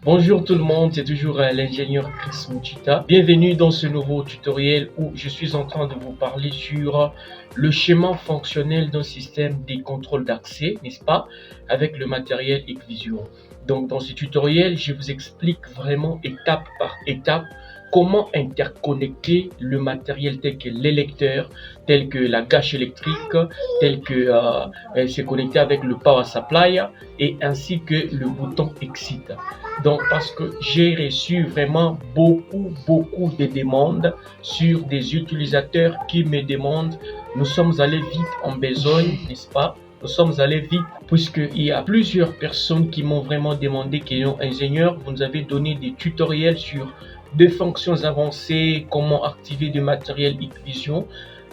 Bonjour tout le monde, c'est toujours l'ingénieur Chris Muchita. Bienvenue dans ce nouveau tutoriel où je suis en train de vous parler sur le schéma fonctionnel d'un système de contrôle d'accès, n'est-ce pas, avec le matériel Hikvision. Donc dans ce tutoriel, je vous explique vraiment étape par étape comment interconnecter le matériel tel que les lecteurs, tel que la gâche électrique, tel que se connecter avec le power supply et ainsi que le bouton exit. Donc, parce que j'ai reçu vraiment beaucoup de demandes sur des utilisateurs qui me demandent, nous sommes allés vite en besogne, n'est-ce pas? Nous sommes allés vite puisqu'il y a plusieurs personnes qui m'ont vraiment demandé, qui sont ingénieurs, vous nous avez donné des tutoriels sur des fonctions avancées, comment activer du matériel Hikvision.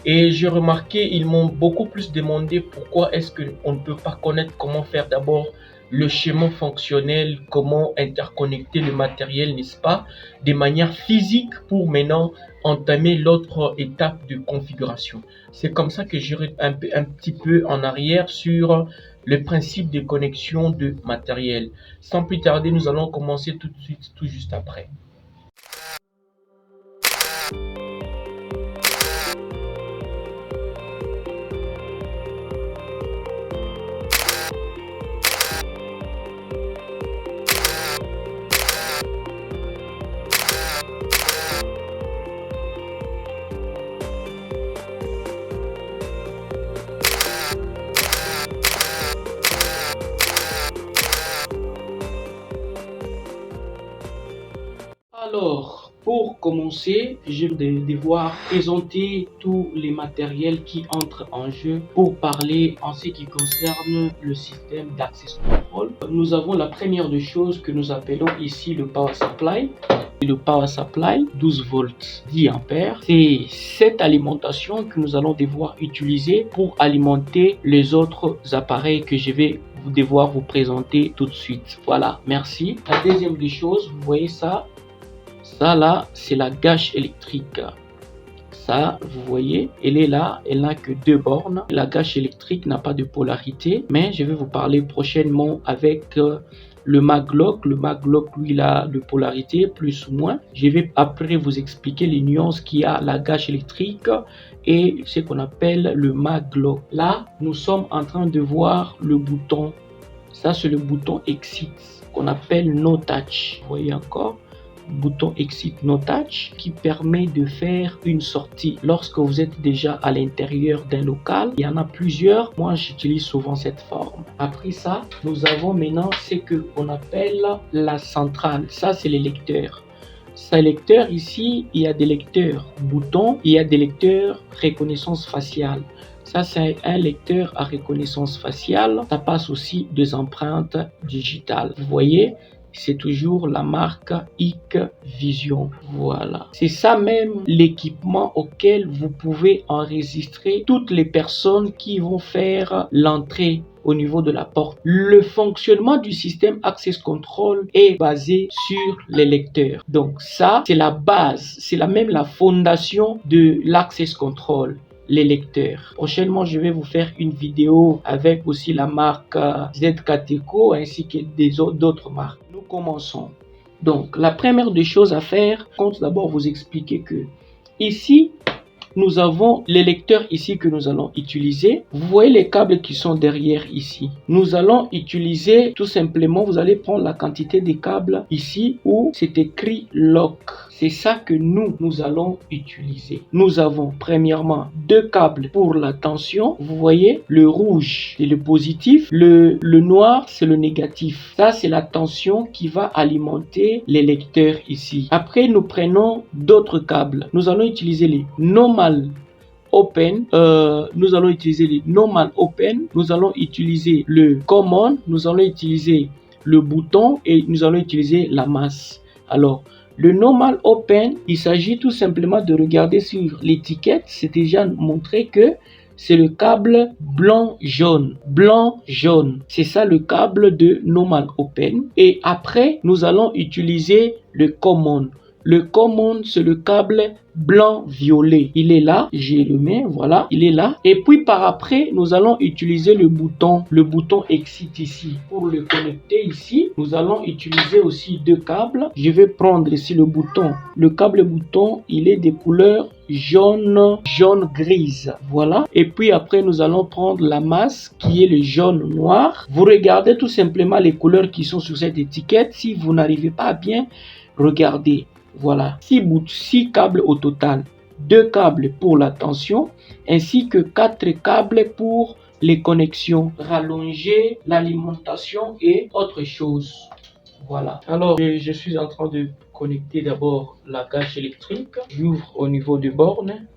Et j'ai remarqué, ils m'ont beaucoup plus demandé pourquoi est-ce qu'on ne peut pas connaître comment faire d'abord le schéma fonctionnel, comment interconnecter le matériel, n'est-ce pas, de manière physique pour maintenant entamer l'autre étape de configuration. C'est comme ça que j'irai un petit peu en arrière sur le principe de connexion de matériel. Sans plus tarder, nous allons commencer tout de suite, tout juste après. Alors, pour commencer, je vais devoir présenter tous les matériels qui entrent en jeu pour parler en ce qui concerne le système d'access control. Nous avons la première des choses que nous appelons ici le power supply. Le power supply 12 volts 10 ampères, c'est cette alimentation que nous allons devoir utiliser pour alimenter les autres appareils que je vais devoir vous présenter tout de suite. Voilà, merci. La deuxième des choses, vous voyez ça. Ça là, c'est la gâche électrique. Ça, vous voyez, elle est là, elle n'a que deux bornes. La gâche électrique n'a pas de polarité, mais je vais vous parler prochainement avec le maglock. Le maglock, lui, il a de polarité, plus ou moins. Je vais après vous expliquer les nuances qu'il y a la gâche électrique et ce qu'on appelle le maglock. Là, nous sommes en train de voir le bouton. Ça, c'est le bouton exit qu'on appelle no touch. Vous voyez encore? Bouton exit no touch qui permet de faire une sortie lorsque vous êtes déjà à l'intérieur d'un local. Il y en a plusieurs, moi j'utilise souvent cette forme. Après ça, nous avons maintenant ce que on appelle la centrale. Ça, c'est les lecteurs. Ces lecteurs ici, il y a des lecteurs boutons, il y a des lecteurs reconnaissance faciale. Ça, c'est un lecteur à reconnaissance faciale. Ça passe aussi des empreintes digitales. Vous voyez, c'est toujours la marque Hikvision. Voilà. C'est ça même l'équipement auquel vous pouvez enregistrer toutes les personnes qui vont faire l'entrée au niveau de la porte. Le fonctionnement du système Access Control est basé sur les lecteurs. Donc ça, c'est la base, c'est même la fondation de l'Access Control. Les lecteurs. Prochainement, je vais vous faire une vidéo avec aussi la marque ZKTECO ainsi que d'autres marques. Nous commençons. Donc, la première des choses à faire, je compte d'abord vous expliquer que ici, nous avons les lecteurs ici que nous allons utiliser. Vous voyez les câbles qui sont derrière ici. Nous allons utiliser tout simplement, vous allez prendre la quantité des câbles ici où c'est écrit lock. C'est ça que nous allons utiliser. Nous avons premièrement deux câbles pour la tension. Vous voyez, le rouge c'est le positif, le noir c'est le négatif. Ça c'est la tension qui va alimenter les lecteurs ici. Après nous prenons d'autres câbles. Nous allons utiliser les normal open, nous allons utiliser les normal open, nous allons utiliser le common, nous allons utiliser le bouton et nous allons utiliser la masse. Alors le normal open, il s'agit tout simplement de regarder sur l'étiquette, c'est déjà montré que c'est le câble blanc-jaune. Blanc-jaune, c'est ça le câble de normal open. Et après, nous allons utiliser le common. Le common, c'est le câble blanc-violet. Il est là, je le mets, voilà, il est là. Et puis par après, nous allons utiliser le bouton Exit ici. Pour le connecter ici, nous allons utiliser aussi deux câbles. Je vais prendre ici le bouton. Le câble bouton, il est des couleurs jaune grise, voilà. Et puis après, nous allons prendre la masse qui est le jaune noir. Vous regardez tout simplement les couleurs qui sont sur cette étiquette. Si vous n'arrivez pas à bien regarder, voilà, 6 câbles au total, 2 câbles pour la tension ainsi que 4 câbles pour les connexions, rallonger l'alimentation et autre chose. Voilà. Alors, je suis en train de connecter d'abord la gâche électrique. J'ouvre au niveau de borne.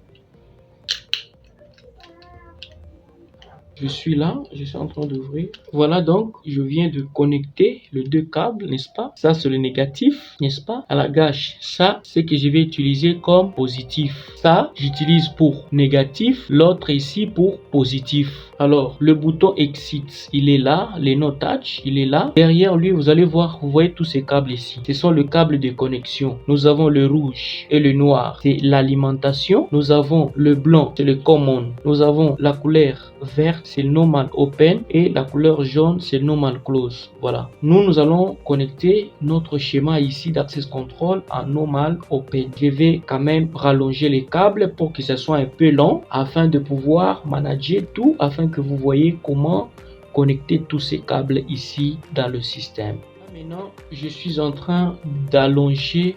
Je suis là, je suis en train d'ouvrir. Voilà, donc je viens de connecter les deux câbles, n'est-ce pas? Ça, c'est le négatif, n'est-ce pas? À la gâche, ça, c'est que je vais utiliser comme positif. Ça, j'utilise pour négatif, l'autre ici pour positif. Alors, le bouton Exit, il est là, les no touch, il est là. Derrière lui, vous allez voir, vous voyez tous ces câbles ici. Ce sont les câbles de connexion. Nous avons le rouge et le noir, c'est l'alimentation. Nous avons le blanc, c'est le common. Nous avons la couleur verte, c'est le normal open, et la couleur jaune, c'est le normal close. Voilà. Nous allons connecter notre schéma ici d'access control en normal open. Je vais quand même rallonger les câbles pour que ce soit un peu long afin de pouvoir manager tout, afin que vous voyez comment connecter tous ces câbles ici dans le système. Maintenant, je suis en train d'allonger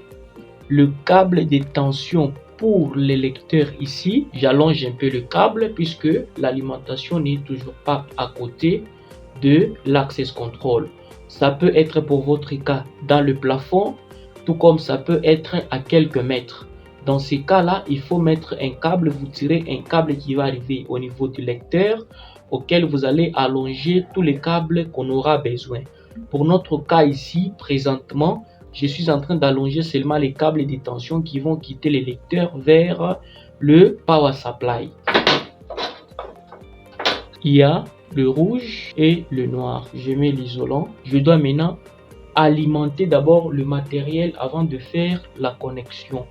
le câble de tension pour les lecteurs ici. J'allonge un peu le câble puisque l'alimentation n'est toujours pas à côté de l'access control. Ça peut être pour votre cas dans le plafond, tout comme ça peut être à quelques mètres. Dans ces cas-là, il faut mettre un câble, vous tirez un câble qui va arriver au niveau du lecteur auquel vous allez allonger tous les câbles qu'on aura besoin. Pour notre cas ici, présentement, je suis en train d'allonger seulement les câbles de tension qui vont quitter les lecteurs vers le power supply. Il y a le rouge et le noir. Je mets l'isolant. Je dois maintenant alimenter d'abord le matériel avant de faire la connexion.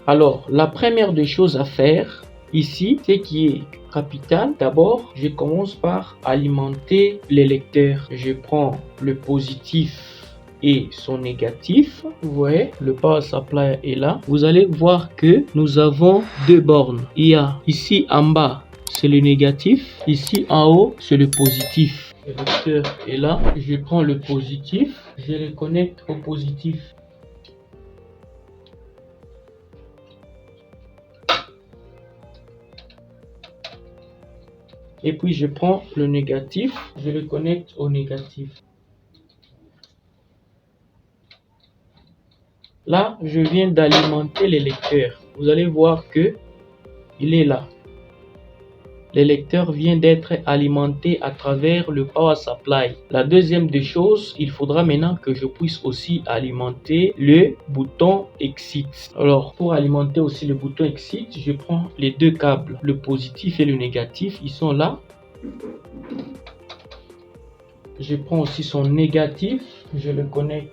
Alors, la première des choses à faire ici, ce qui est capital, d'abord, je commence par alimenter les lecteurs. Je prends le positif et son négatif. Vous voyez, le power supply est là. Vous allez voir que nous avons deux bornes. Il y a ici en bas, c'est le négatif. Ici en haut, c'est le positif. Le lecteur est là. Je prends le positif. Je le connecte au positif. Et puis je prends le négatif. Je le connecte au négatif. Là, je viens d'alimenter les lecteurs. Vous allez voir que il est là. Le lecteur vient d'être alimenté à travers le power supply. La deuxième des choses, il faudra maintenant que je puisse aussi alimenter le bouton Exit. Alors, pour alimenter aussi le bouton Exit, je prends les deux câbles, le positif et le négatif. Ils sont là. Je prends aussi son négatif. Je le connecte.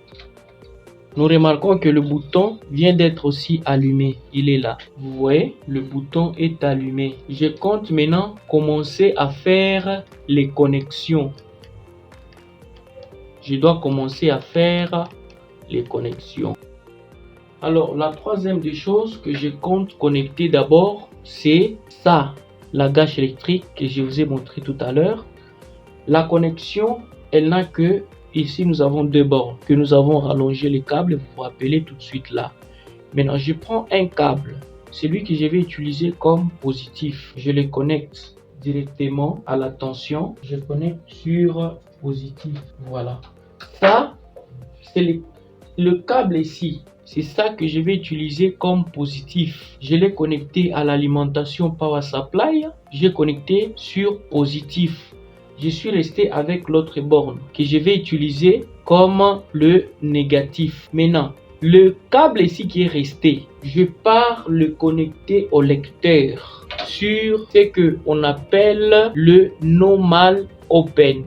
Nous remarquons que le bouton vient d'être aussi allumé. Il est là. Vous voyez, le bouton est allumé. Je compte maintenant commencer à faire les connexions. Je dois commencer à faire les connexions. Alors, la troisième des choses que je compte connecter d'abord, c'est ça, la gâche électrique que je vous ai montré tout à l'heure. La connexion, elle n'a que... Ici, nous avons deux bornes que nous avons rallongé les câbles. Vous vous rappelez tout de suite là. Maintenant, je prends un câble. Celui que je vais utiliser comme positif. Je le connecte directement à la tension. Je connecte sur positif. Voilà. Ça, c'est le câble ici. C'est ça que je vais utiliser comme positif. Je l'ai connecté à l'alimentation power supply. J'ai connecté sur positif. Je suis resté avec l'autre borne que je vais utiliser comme le négatif. Maintenant, le câble ici qui est resté, je pars le connecter au lecteur sur ce que on appelle le normal open.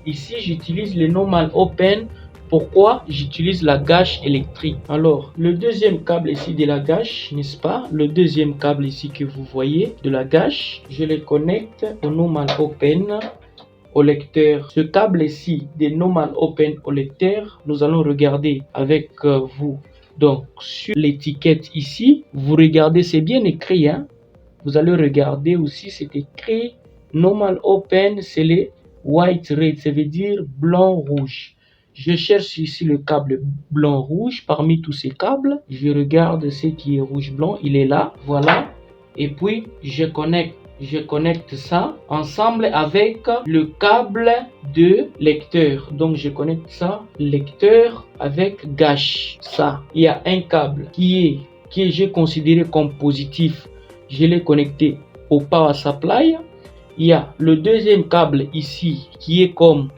Ici, j'utilise le normal open pourquoi j'utilise la gâche électrique. Alors, le deuxième câble ici de la gâche, n'est-ce pas? Le deuxième câble ici que vous voyez de la gâche, je le connecte au normal open au lecteur. Ce câble ici des normal open au lecteur, nous allons regarder avec vous. Donc, sur l'étiquette ici, vous regardez, c'est bien écrit, hein? Vous allez regarder aussi, c'est écrit normal open, c'est les white red, ça veut dire blanc rouge. Je cherche ici le câble blanc rouge parmi tous ces câbles. Je regarde ce qui est rouge blanc, il est là, voilà. Et puis je connecte ça ensemble avec le câble de lecteur. Donc je connecte ça lecteur avec gâche. Ça, il y a un câble que j'ai considéré comme positif. Je l'ai connecté au power supply. Il y a le deuxième câble ici qui est comme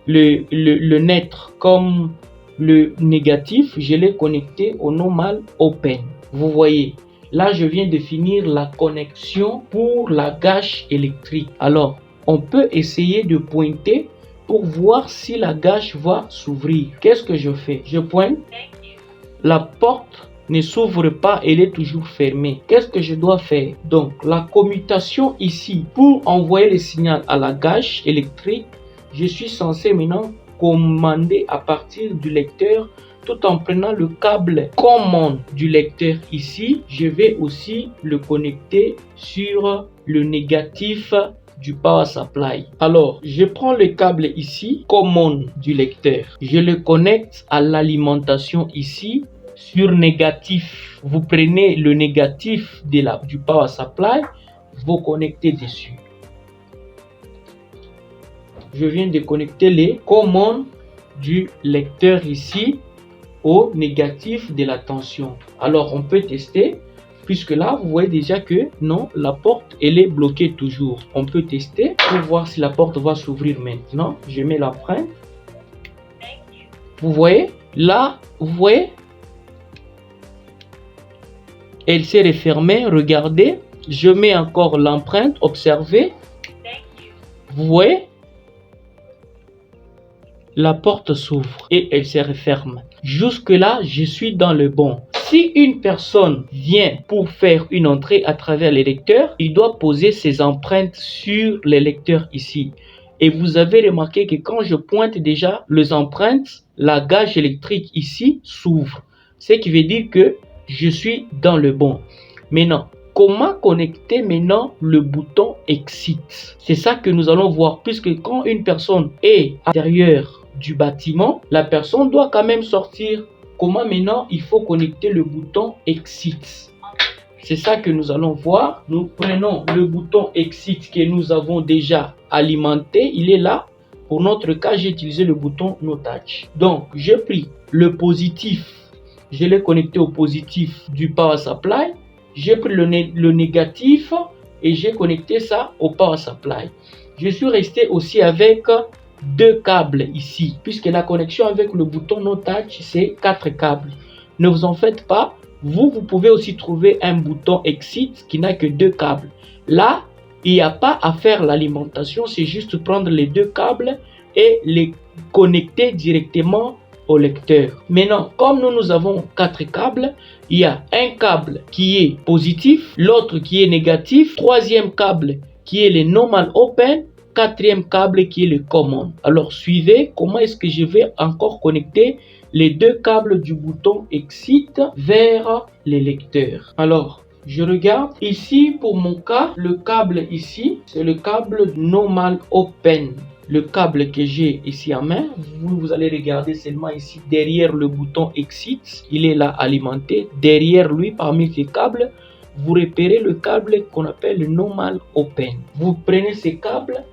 le neutre, comme le négatif. Je l'ai connecté au normal open. Vous voyez, là je viens de finir la connexion pour la gâche électrique. Alors, on peut essayer de pointer pour voir si la gâche va s'ouvrir. Qu'est-ce que je fais? Je pointe. La porte ne s'ouvre pas, elle est toujours fermée. Qu'est-ce que je dois faire? Donc, la commutation ici, pour envoyer le signal à la gâche électrique, je suis censé maintenant commander à partir du lecteur tout en prenant le câble commande du lecteur ici. Je vais aussi le connecter sur le négatif du power supply. Alors, je prends le câble ici, commande du lecteur. Je le connecte à l'alimentation ici. Sur négatif, vous prenez le négatif du power supply, vous connectez dessus. Je viens de connecter les commandes du lecteur ici au négatif de la tension. Alors on peut tester, puisque là vous voyez déjà que non, la porte elle est bloquée toujours. On peut tester pour voir si la porte va s'ouvrir maintenant. Je mets l'empreinte. Vous voyez là, vous voyez, elle s'est refermée. Regardez, je mets encore l'empreinte, observez. Vous voyez, la porte s'ouvre et elle se referme. Jusque là, je suis dans le bon. Si une personne vient pour faire une entrée à travers les lecteurs, il doit poser ses empreintes sur les lecteurs ici. Et vous avez remarqué que quand je pointe déjà les empreintes, la gâche électrique ici s'ouvre. Ce qui veut dire que je suis dans le bon. Maintenant, comment connecter maintenant le bouton Exit? C'est ça que nous allons voir, puisque quand une personne est à l'intérieur du bâtiment, la personne doit quand même sortir. Comment maintenant il faut connecter le bouton Exit? C'est ça que nous allons voir. Nous prenons le bouton Exit que nous avons déjà alimenté. Il est là. Pour notre cas, j'ai utilisé le bouton No Touch. Donc, j'ai pris le positif. Je l'ai connecté au positif du power supply. J'ai pris le négatif et j'ai connecté ça au power supply. Je suis resté aussi avec deux câbles ici, puisque la connexion avec le bouton No Touch, c'est 4 câbles. Ne vous en faites pas. Vous pouvez aussi trouver un bouton Exit qui n'a que 2 câbles. Là, il n'y a pas à faire l'alimentation, c'est juste prendre les 2 câbles et les connecter directement au lecteur. Maintenant, comme nous avons 4 câbles, il y a un câble qui est positif, l'autre qui est négatif, troisième câble qui est le normal open, quatrième câble qui est le common. Alors suivez comment est-ce que je vais encore connecter les 2 câbles du bouton Exit vers les lecteurs. Alors je regarde ici pour mon cas, le câble ici c'est le câble normal open. Le câble que j'ai ici en main, vous allez regarder seulement ici derrière le bouton Exit, il est là alimenté. Derrière lui, parmi ces câbles, vous repérez le câble qu'on appelle le normal open. Vous prenez ces câbles,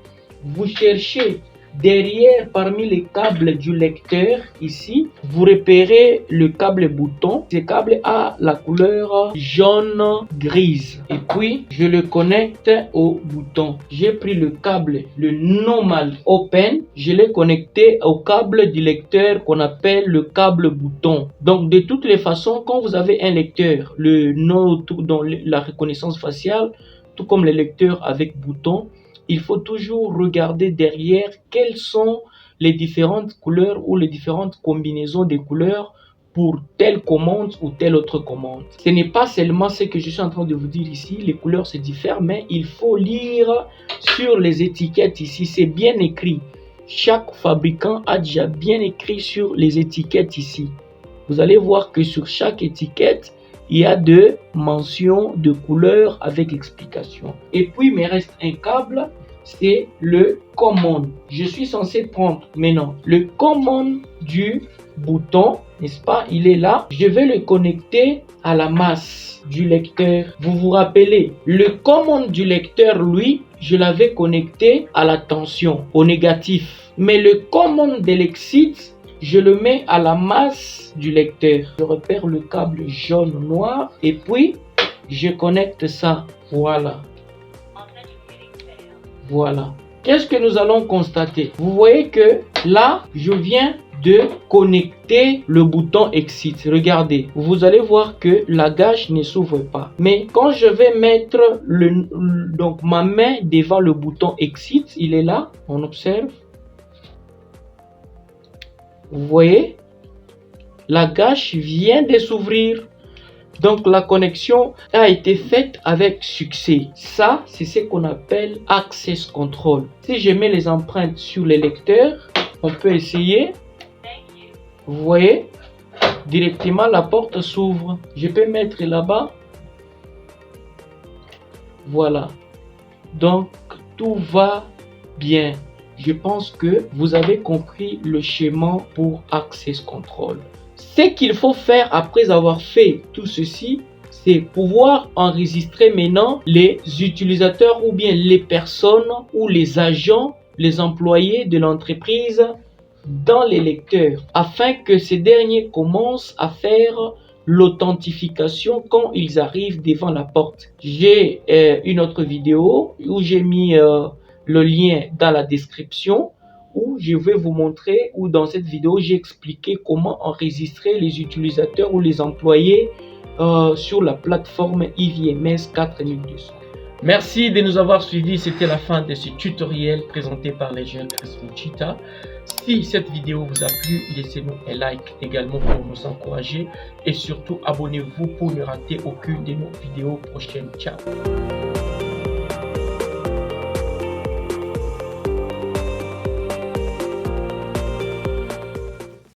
vous cherchez derrière parmi les câbles du lecteur ici, vous repérez le câble bouton. Ce câble a la couleur jaune grise et puis je le connecte au bouton. J'ai pris le câble, le normal open, je l'ai connecté au câble du lecteur qu'on appelle le câble bouton. Donc de toutes les façons, quand vous avez un lecteur, le nom dans la reconnaissance faciale, tout comme les lecteurs avec bouton, il faut toujours regarder derrière quels sont les différentes couleurs ou les différentes combinaisons des couleurs pour telle commande ou telle autre commande. Ce n'est pas seulement ce que je suis en train de vous dire ici, les couleurs se diffèrent, mais il faut lire sur les étiquettes ici, c'est bien écrit. Chaque fabricant a déjà bien écrit sur les étiquettes ici. Vous allez voir que sur chaque étiquette, il y a des mentions de couleurs avec explication. Et puis, il me reste un câble, c'est le command. Je suis censé prendre maintenant le command du bouton, n'est-ce pas? Il est là. Je vais le connecter à la masse du lecteur. Vous vous rappelez, le command du lecteur, lui, je l'avais connecté à la tension, au négatif. Mais le command de l'exit, je le mets à la masse du lecteur. Je repère le câble jaune noir et puis je connecte ça. Voilà. Voilà. Qu'est-ce que nous allons constater? Vous voyez que là, je viens de connecter le bouton exit. Regardez, vous allez voir que la gâche ne s'ouvre pas. Mais quand je vais mettre donc ma main devant le bouton exit, il est là. On observe. Vous voyez, la gâche vient de s'ouvrir. Donc la connexion a été faite avec succès. Ça, c'est ce qu'on appelle Access Control. Si je mets les empreintes sur les lecteurs, on peut essayer. Vous voyez, directement la porte s'ouvre. Je peux mettre là-bas. Voilà. Donc tout va bien. Je pense que vous avez compris le schéma pour Access Control. Ce qu'il faut faire après avoir fait tout ceci, c'est pouvoir enregistrer maintenant les utilisateurs ou bien les personnes ou les agents, les employés de l'entreprise dans les lecteurs afin que ces derniers commencent à faire l'authentification quand ils arrivent devant la porte. J'ai une autre vidéo où j'ai mis le lien dans la description où je vais vous montrer, ou dans cette vidéo, j'ai expliqué comment enregistrer les utilisateurs ou les employés sur la plateforme IVMS 4200. Merci de nous avoir suivis. C'était la fin de ce tutoriel présenté par les jeunes Chita. Si cette vidéo vous a plu, laissez-nous un like également pour nous encourager. Et surtout, abonnez-vous pour ne rater aucune de nos vidéos prochaines. Ciao!